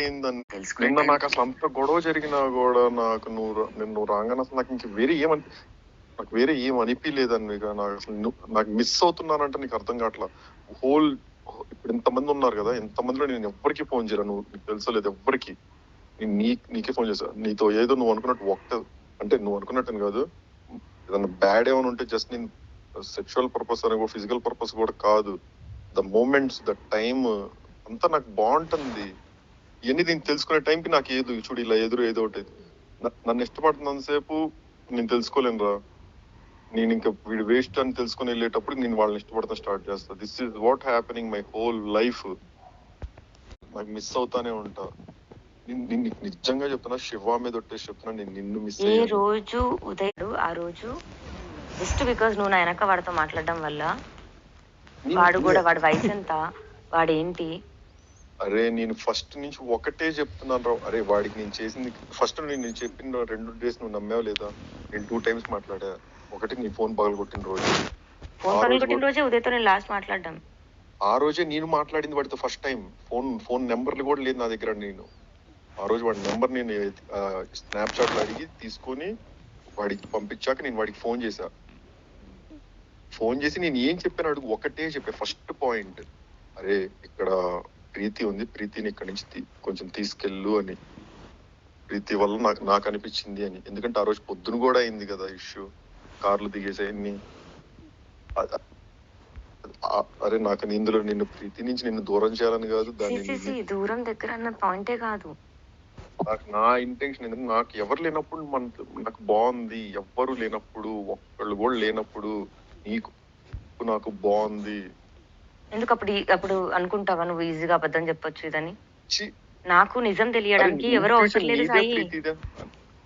అయిందని నిన్న నాకు అసలు అంత గొడవ జరిగినా కూడా నాకు నువ్వు రాగానే అసలు నాకు ఇంక నాకు వేరే ఏం అనిపించలేదని నాకు అసలు నాకు మిస్ అవుతున్నానంటే నీకు అర్థం కావట్లా. హోల్ ఇప్పుడు ఎంతమంది ఉన్నారు కదా, ఎంతమందిలో నేను ఎవ్వరికి ఫోన్ చేయను, నువ్వు నీకు తెలుసలేదు ఎవ్వరికి. నేను నీకే ఫోన్ చేశా. నీతో ఏదో నువ్వు అనుకున్నట్టు అంటే నువ్వు అనుకున్నట్టు కాదు, ఏదన్నా బ్యాడ్ ఏమైనా ఉంటే జస్ట్ నేను సెక్షువల్ పర్పస్ అని ఫిజికల్ పర్పస్ కూడా కాదు, ద మూమెంట్స్ ద టైమ్ అంతా నాకు బాగుంటుంది. ఇవన్నీ నేను తెలుసుకునే టైంకి నాకు చూడు ఇలా ఏదో ఒకటి నన్ను ఇష్టపడుతున్నంతసేపు నేను తెలుసుకోలేను రా. నేను ఇంకా వీడు వేస్ట్ అని తెలుసుకుని వెళ్ళేటప్పుడు నేను వాళ్ళని ఇష్టపడతాను స్టార్ట్ చేస్తా. This is what happening my whole life. నాకు మిస్ అవుతానే ఉంటా. నేను నిజంగా చెప్తున్నా, శివ మీద ఒట్టేసి చెప్తున్నా, నేను నిన్ను మిస్ ఏ రోజు ఉదయం ఆ రోజు జస్ట్ బికాస్ నువ్వు నా వెనక వాడితో మాట్లాడడం వల్ల, వాడు కూడా వాడి వయసు ఎంత, వాడేంటి. అరే నేను ఫస్ట్ నుంచి ఒకటే చెప్తున్నాను రా. అరే వాడికి నేను చేసింది ఫస్ట్ నేను చెప్పిన 2 days నువ్వు నమ్మావు లేదా? నేను 2 times మాట్లాడా. ఒకటి నీ ఫోన్ పగలగొట్టిన రోజు, ఉదయతో నేను లాస్ట్ మాట్లాడడం ఆ రోజే నేను మాట్లాడింది వాడితో ఫస్ట్ టైం. ఫోన్ నెంబర్లు కూడా లేదు నా దగ్గర. నేను ఆ రోజు వాడి నెంబర్ నేను స్నాప్చాట్ లో అడిగి తీసుకొని వాడికి పంపించాక నేను వాడికి ఫోన్ చేసి నేను ఏం చెప్పాను అడుగు, ఒకటే చెప్పా ఫస్ట్ పాయింట్. అరే ఇక్కడ ప్రీతి ఉంది, ప్రీతిని ఇక్కడి నుంచి కొంచెం తీసుకెళ్ళు అని. ప్రీతి వల్ల నాకు అనిపించింది అని. ఎందుకంటే ఆ రోజు పొద్దున కూడా అయింది కదా ఇష్యూ, కార్లు దిగేసాయన్ని. అరే నాకు ఇందులో నిన్ను ప్రీతి నుంచి నిన్ను దూరం చేయాలని కాదు, దాన్ని దూరం దగ్గర అన్న పాయింటే కాదు. నా ఇంటెన్షన్ ఏంటంటే నాకు ఎవరు లేనప్పుడు నాకు బాగుంది, ఎవ్వరు లేనప్పుడు, ఒక్కళ్ళు కూడా లేనప్పుడు నాకు బాగుంది. ఎందుకు అప్పుడు అనుకుంటావా నువ్వు ఈజీగా అబద్ధం చెప్పొచ్చు ఇదని? నాకు నిజం తెలియడానికి ఎవరు అవసరం లేదు సాయి.